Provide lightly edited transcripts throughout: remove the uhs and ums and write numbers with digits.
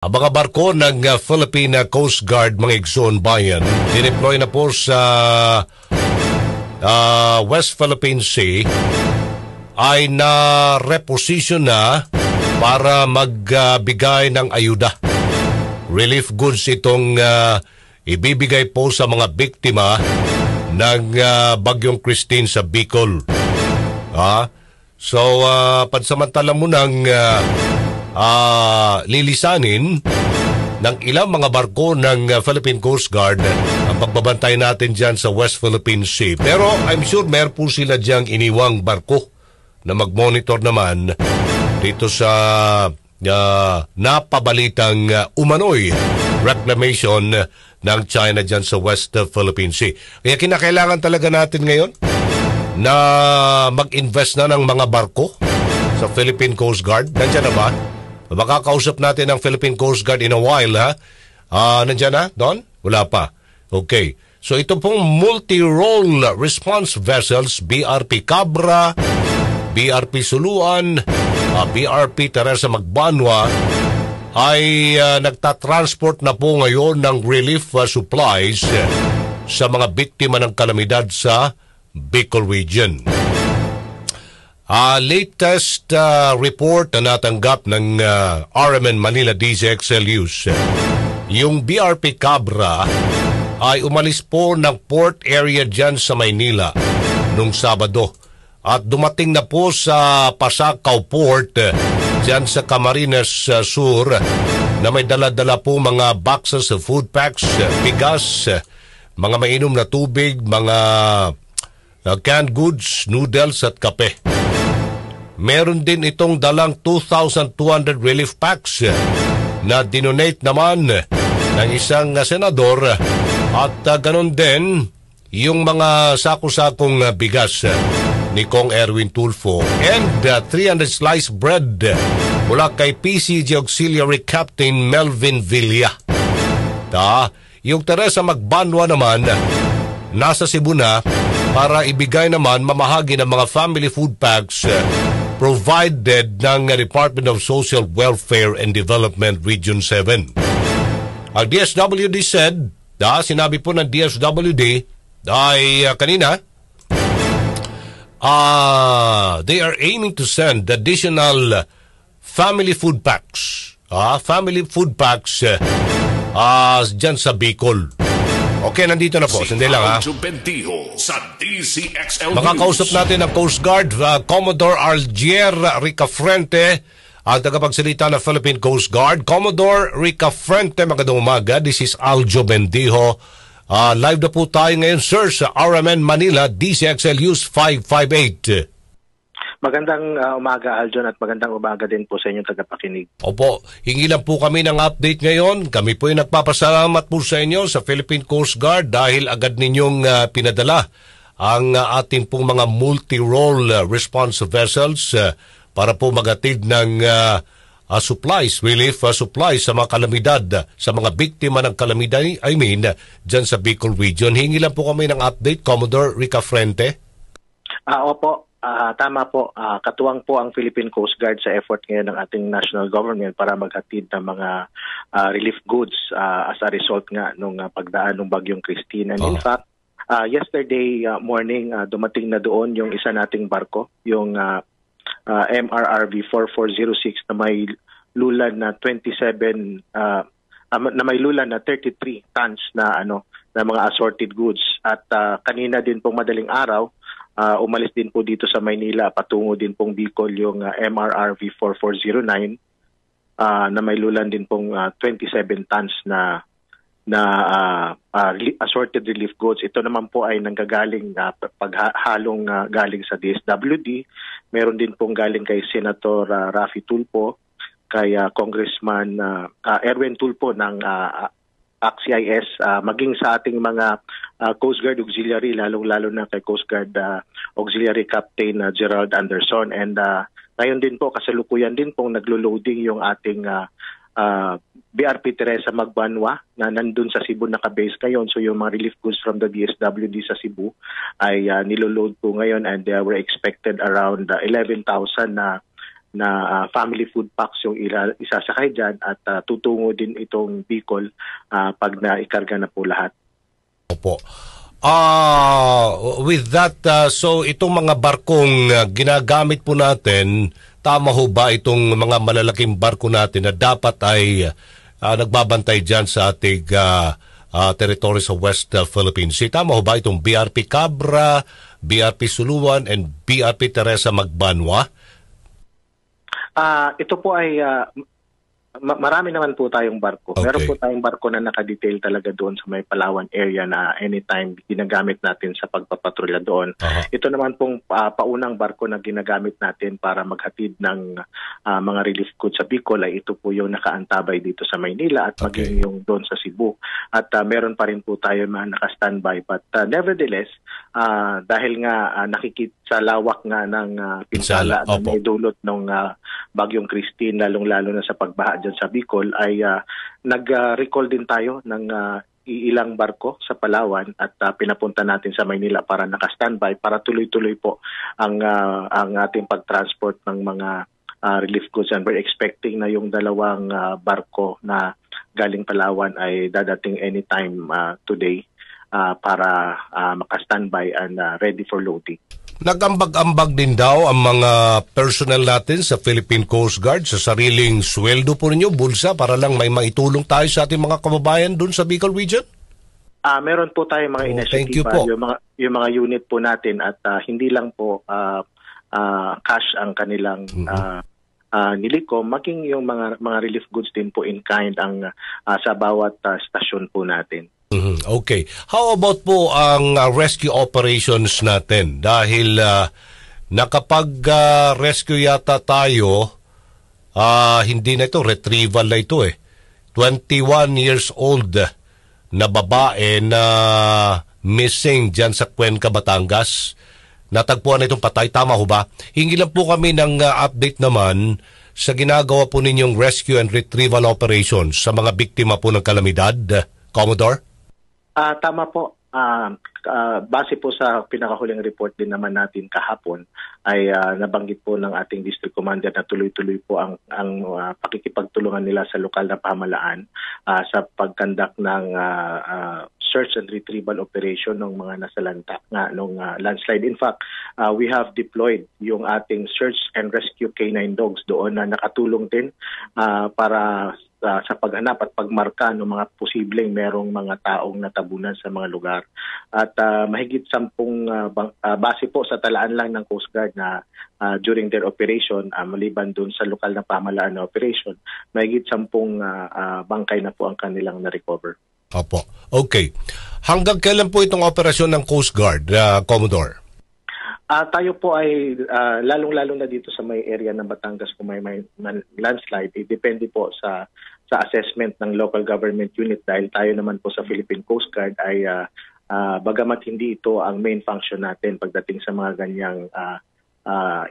Ang mga barko ng Philippine Coast Guard, mga igsoon bayan, dineploy na po sa West Philippine Sea ay na-reposition na para magbigay ng ayuda. Relief goods itong ibibigay po sa mga biktima ng Bagyong Christine sa Bicol. So, pansamantala mo nang lilisanin ng ilang mga barko ng Philippine Coast Guard ang pagbabantay natin dyan sa West Philippine Sea. Pero I'm sure meron po sila diyang iniwang barko na mag-monitor naman dito sa napabalitang umano'y reclamation ng China dyan sa West Philippine Sea. Kaya kinakailangan talaga natin ngayon na mag-invest na ng mga barko sa Philippine Coast Guard. Nandiyan na ba? Makakausap natin ang Philippine Coast Guard in a while, ha? Nandiyan na, Don? Wala pa. Okay. So ito pong multi-role response vessels, BRP Cabra, BRP Suluan, BRP Teresa Magbanwa, ay nagtatransport na po ngayon ng relief supplies sa mga biktima ng kalamidad sa Bicol Region. Latest report na natanggap ng RMN Manila DZXLUs, yung BRP Cabra ay umalis po ng port area dyan sa Maynila nung Sabado at dumating na po sa Pasakaw Port dyan sa Camarines Sur na may dala-dala po mga boxes of food packs, bigas, mga mainom na tubig, mga canned goods, noodles at kape. Meron din itong dalang 2,200 relief packs na dinonate naman ng isang senador at ganon din yung mga sako-sakong bigas ni Kong Erwin Tulfo and 300 sliced bread mula kay PCG Auxiliary Captain Melvin Villa. Yung Teresa Magbanwa naman nasa Cebu na para ibigay naman mamahagi ng mga family food packs provided ng Department of Social Welfare and Development Region 7. Ang DSWD said, sinabi po ng DSWD ay kanina, they are aiming to send additional family food packs. Family food packs dyan sa Bicol. Okay, nandito na po. Sandali lang, Makakausap natin ang Coast Guard, Commodore Algier Ricafrente, ang tagapagsalita ng Philippine Coast Guard. Commodore Ricafrente, magandang umaga. This is Aljo Bendijo. Live na po tayo ngayon, sir, sa RMN Manila, DCXLUs 558. Magandang umaga, Aljon, at magandang umaga din po sa inyong tagapakinig. Opo, hingi lang po kami ng update ngayon. Kami po ay nagpapasalamat po sa inyo sa Philippine Coast Guard dahil agad ninyong pinadala ang ating pong mga multi-role response vessels para po magatid ng supplies, relief supplies sa mga kalamidad, sa mga biktima ng kalamidad, dyan sa Bicol Region. Hingi lang po kami ng update, Commodore Ricafrente. Opo. Tama po, katuwang po ang Philippine Coast Guard sa effort ngayon ng ating national government para maghatid ng mga relief goods as a result nga nung pagdaan ng Bagyong Christine. And in fact, yesterday morning, dumating na doon yung isa nating barko, yung MRRV 4406 na may lulan na 27, na may lulan na 33 tons na mga assorted goods. At kanina din pong madaling araw, umalis din po dito sa Maynila patungo din pong Bicol yung MRRV 4409 na may lulan din pong 27 tons na assorted relief goods. Ito naman po ay nanggagaling paghalong galing sa DSWD. Meron din pong galing kay Senator Raffy Tulfo, kay Congressman Erwin Tulfo ng ACT-CIS, maging sa ating mga Coast Guard Auxiliary, lalong-lalo na kay Coast Guard Auxiliary Captain Gerald Anderson. And ngayon din po, kasalukuyan din pong naglo-loading yung ating BRP Teresa Magbanwa na nandun sa Cebu naka-base ngayon. So yung mga relief goods from the DSWD sa Cebu ay niloload po ngayon, and they were expected around 11,000 na family food packs yung isasakay dyan at tutungo din itong Bicol pag naikarga na po lahat. Opo. With that, so itong mga barkong ginagamit po natin, tama ho ba itong mga malalaking barko natin na dapat ay nagbabantay dyan sa ating territory sa West Philippines? Tama ho ba itong BRP Cabra, BRP Suluan, and BRP Teresa Magbanwa? Ito po ay marami naman po tayong barko. Okay. Meron po tayong barko na nakadetail talaga doon sa may Palawan area na anytime ginagamit natin sa pagpapatrolya doon. Ito naman pong paunang barko na ginagamit natin para maghatid ng mga relief goods sa Bicol ay ito po yung nakaantabay dito sa Maynila at maging yung doon sa Cebu. At meron pa rin po tayo mga naka-standby. But nevertheless, dahil nga nakikita sa lawak nga ng pinsala na may dulot ng Bagyong Christine, lalong-lalo na sa pagbaha dyan sa Bicol, ay nag-recall din tayo ng ilang barko sa Palawan at pinapunta natin sa Maynila para naka-standby para tuloy-tuloy po ang ating pag-transport ng mga relief goods. And we're expecting na yung dalawang barko na galing Palawan ay dadating anytime today para maka-standby and ready for loading. Nag-ambag-ambag din daw ang mga personnel natin sa Philippine Coast Guard sa sariling sweldo po ninyo, bulsa, para lang may maitulong tayo sa ating mga kababayan doon sa Bicol Region? Meron po tayong mga initiative, yung mga unit po natin at hindi lang po cash ang kanilang nilikom, maging yung mga relief goods din po in kind ang sa bawat stasyon po natin. Okay. How about po ang rescue operations natin? Dahil nakapag-rescue yata tayo, hindi na ito, retrieval na ito 21 years old na babae na missing dyan sa Cuenca, Batangas. Natagpuan na itong patay. Tama ho ba? Hingi lang po kami ng update naman sa ginagawa po ninyong rescue and retrieval operations sa mga biktima po ng kalamidad, Commodore? Tama po. Base po sa pinakahuling report din naman natin kahapon ay nabanggit po ng ating district commander na tuloy-tuloy po ang pakikipagtulungan nila sa lokal na pamahalaan sa pagkandak ng search and retrieval operation ng mga nasalanta nga nung landslide. In fact, we have deployed yung ating search and rescue K9 dogs doon na nakatulong din para sa paghanap at pagmarka ng mga posibleng merong mga taong natabunan sa mga lugar. At mahigit 10 base po sa talaan lang ng Coast Guard na during their operation, maliban dun sa lokal na pamahalaan na operation, mahigit 10 bangkay na po ang kanilang na-recover. Opo. Okay. Hanggang kailan po itong operasyon ng Coast Guard, Commodore? Tayo po ay lalong-lalo na dito sa may area ng Batangas kung may landslide, depende po sa assessment ng local government unit dahil tayo naman po sa Philippine Coast Guard ay bagamat hindi ito ang main function natin pagdating sa mga ganyang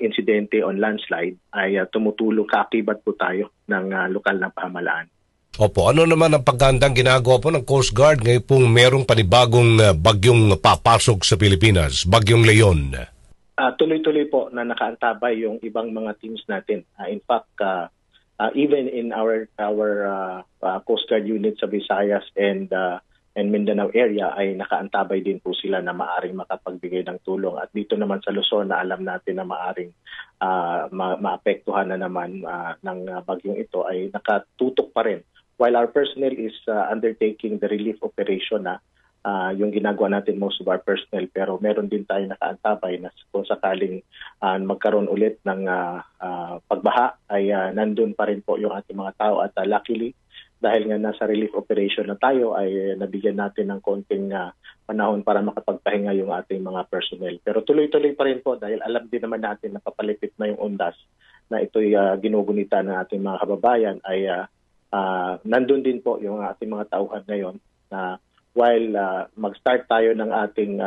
insidente on landslide ay tumutulong, kaakibat po tayo ng lokal na pamahalaan. Opo, ano naman ang paghandang ginagawa po ng Coast Guard ngayon pong merong panibagong bagyong papasok sa Pilipinas, Bagyong Leon? Tuloy-tuloy po na nakaantabay yung ibang mga teams natin. In fact, even in our Coast Guard unit sa Visayas and Mindanao area ay nakaantabay din po sila na maaring makapagbigay ng tulong. At dito naman sa Luzon na alam natin na maaring maapektuhan na naman ng bagyong ito ay nakatutok pa rin. While our personnel is undertaking the relief operation yung ginagawa natin most of our personnel, pero meron din tayo nakaantabay na kung sakaling magkaroon ulit ng pagbaha ay nandun pa rin po yung ating mga tao at luckily dahil nga nasa relief operation na tayo ay nabigyan natin ng konting panahon para makapagpahinga yung ating mga personnel. Pero tuloy-tuloy pa rin po dahil alam din naman natin na papalipit na yung undas na ito'y ginugunita ng ating mga kababayan ay nandun din po yung ating mga tauhan ngayon na while mag-start tayo ng ating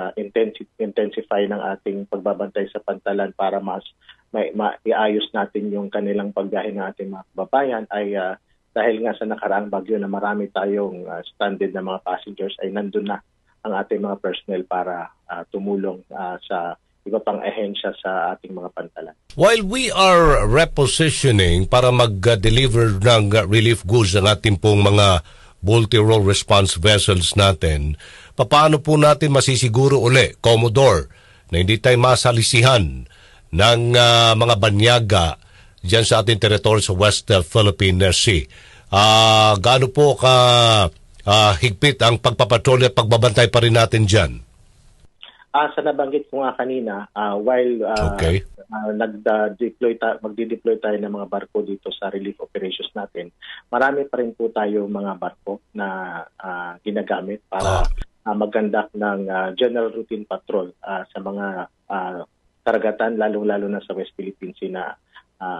intensify ng ating pagbabantay sa pantalan para mas maiayos natin yung kanilang pagbiyahe ng ating mga kababayan ay dahil nga sa nakaraang bagyo na marami tayong stranded na mga passengers ay nandun na ang ating mga personnel para tumulong sa iba pang ahensya sa ating mga pantalan. While we are repositioning para mag-deliver ng relief goods ang ating pong mga multi-role response vessels natin, paano po natin masisiguro uli, Commodore, na hindi tayo masalisihan ng mga banyaga dyan sa ating teritoryo sa West Philippine Sea? Gaano po ka higpit ang pagpapatrolya at pagbabantay pa rin natin dyan? Sa nabanggit ko nga kanina, while magdi-deploy tayo ng mga barko dito sa relief operations natin, marami pa rin po tayo mga barko na ginagamit para mag-conduct ng general routine patrol sa mga karagatan, lalong-lalo na sa West Philippine Sea na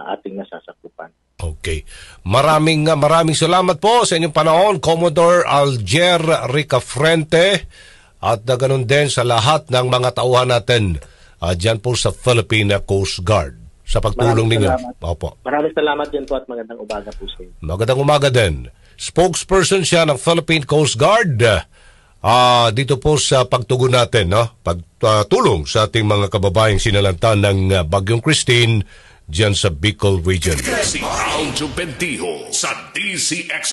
ating nasasakupan. Okay. Maraming salamat po sa inyong panahon, Commodore Alger Ricafrente, at ganun din sa lahat ng mga tauhan natin dyan po sa Philippine Coast Guard sa pagtulong ninyo. Opo. Maraming salamat din po at magandang umaga po sa inyo. Magandang umaga din. Spokesperson siya ng Philippine Coast Guard dito po sa pagtugon natin, pagtulong sa ating mga kababayang sinalanta ng Bagyong Christine dyan sa Bicol Region. Si Aljo Bendijo sa DCX.